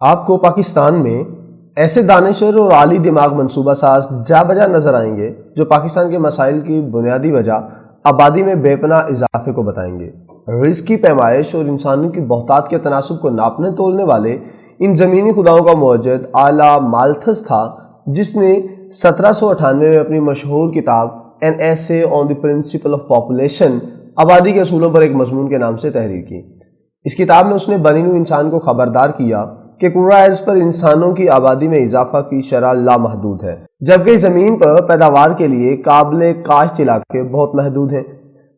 آپ کو پاکستان میں ایسے دانشور اور عالی دماغ منصوبہ ساز جا بجا نظر آئیں گے جو پاکستان کے مسائل کی بنیادی وجہ آبادی میں بے پناہ اضافے کو بتائیں گے۔ رزق کی پیمائش اور انسانوں کی بہتات کے تناسب کو ناپنے تولنے والے ان زمینی خداؤں کا موجد آلا مالتھس تھا، جس نے 1798 میں اپنی مشہور کتاب این ایسے آن دی پرنسپل آف پاپولیشن آبادی کے اصولوں پر ایک مضمون کے نام سے تحریر کی۔ اس کتاب میں اس نے بنی نوع انسان کو خبردار کیا کہ کرۂ ارض پر انسانوں کی آبادی میں اضافہ کی شرح لامحدود ہے، جبکہ زمین پر پیداوار کے لیے قابل کاشت علاقے بہت محدود ہیں۔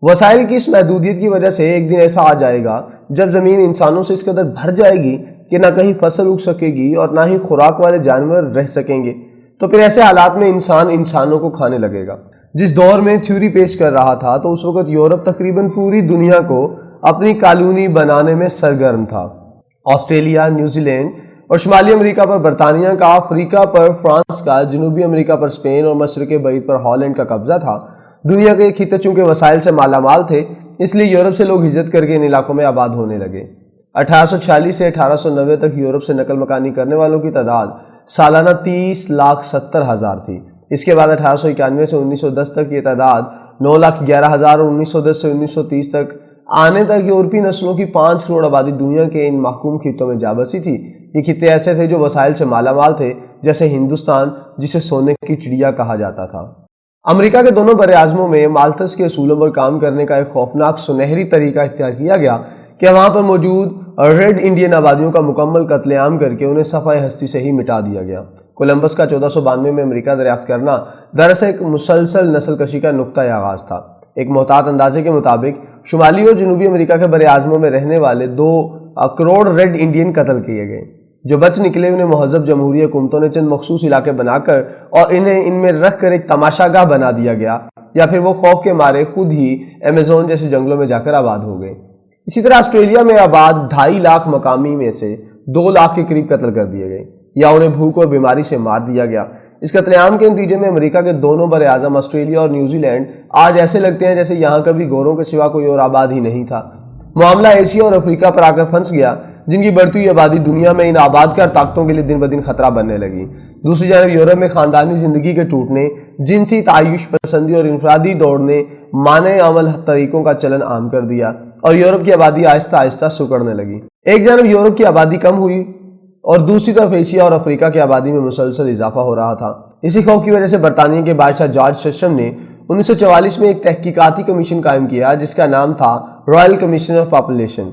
وسائل کی اس محدودیت کی وجہ سے ایک دن ایسا آ جائے گا جب زمین انسانوں سے اس قدر بھر جائے گی کہ نہ کہیں فصل اگ سکے گی اور نہ ہی خوراک والے جانور رہ سکیں گے، تو پھر ایسے حالات میں انسان انسانوں کو کھانے لگے گا۔ جس دور میں تھیوری پیش کر رہا تھا تو اس وقت یورپ تقریباً پوری دنیا کو اپنی کالونی بنانے میں سرگرم تھا۔ آسٹریلیا، نیوزی لینڈ اور شمالی امریکہ پر برطانیہ کا، افریقہ پر فرانس کا، جنوبی امریکہ پر اسپین اور مشرق بعید پر ہالینڈ کا قبضہ تھا۔ دنیا کے خطے چونکہ وسائل سے مالا مال تھے، اس لیے یورپ سے لوگ ہجرت کر کے ان علاقوں میں آباد ہونے لگے۔ 1846 سے 1890 تک یورپ سے نقل مکانی کرنے والوں کی تعداد سالانہ 30,70,000 تھی۔ اس کے بعد 1891 سے 1910 تک یہ تعداد 9,11,000 اور 1910 سے 1930 تک آنے تک یورپی نسلوں کی 5 کروڑ آبادی دنیا کے ان محکوم خطوں میں جا بسی تھی۔ یہ خطے ایسے تھے جو وسائل سے مالا مال تھے، جیسے ہندوستان، جسے سونے کی چڑیا کہا جاتا تھا۔ امریکہ کے دونوں براعظموں میں مالتھس کے اصولوں پر کام کرنے کا ایک خوفناک سنہری طریقہ اختیار کیا گیا کہ وہاں پر موجود ریڈ انڈین آبادیوں کا مکمل قتل عام کر کے انہیں صفحہ ہستی سے ہی مٹا دیا گیا۔ کولمبس کا 1492 میں امریکہ دریافت کرنا دراصل ایک مسلسل نسل کشی کا نقطۂ آغاز تھا۔ ایک محتاط اندازے کے مطابق شمالی اور جنوبی امریکہ کے براعظموں میں رہنے والے 2 کروڑ ریڈ انڈین قتل کیے گئے۔ جو بچ نکلے انہیں مہذب جمہوری حکومتوں نے چند مخصوص علاقے بنا کر اور انہیں ان میں رکھ کر ایک تماشا گاہ بنا دیا گیا، یا پھر وہ خوف کے مارے خود ہی ایمیزون جیسے جنگلوں میں جا کر آباد ہو گئے۔ اسی طرح آسٹریلیا میں آباد 2.5 لاکھ مقامی میں سے 2 لاکھ کے قریب قتل کر دیے گئے یا انہیں بھوک اور بیماری سے مار دیا گیا۔ اس قتل عام کے نتیجے میں امریکہ کے دونوں براعظم آسٹریلیا اور نیوزی لینڈ آج ایسے لگتے ہیں جیسے یہاں کبھی گوروں کے سوا کوئی اور آباد ہی نہیں تھا۔ معاملہ ایشیا اور افریقہ پر آ کر پھنس گیا، جن کی بڑھتی ہوئی آبادی دنیا میں ان آباد کار طاقتوں کے لیے دن بدن خطرہ بننے لگی۔ دوسری جانب یورپ میں خاندانی زندگی کے ٹوٹنے، جنسی تعیش پسندی اور انفرادی دوڑنے مانع عمل طریقوں کا چلن عام کر دیا اور یورپ کی آبادی آہستہ آہستہ سکڑنے لگی۔ ایک جانب یورپ کی آبادی کم ہوئی اور دوسری طرف ایشیا اور افریقہ کی آبادی میں مسلسل اضافہ ہو رہا تھا۔ اسی خوف کی وجہ سے برطانیہ کے بادشاہ جارج ششم نے 1944 میں ایک تحقیقاتی کمیشن قائم کیا جس کا نام تھا رائل کمیشن آف پاپولیشن۔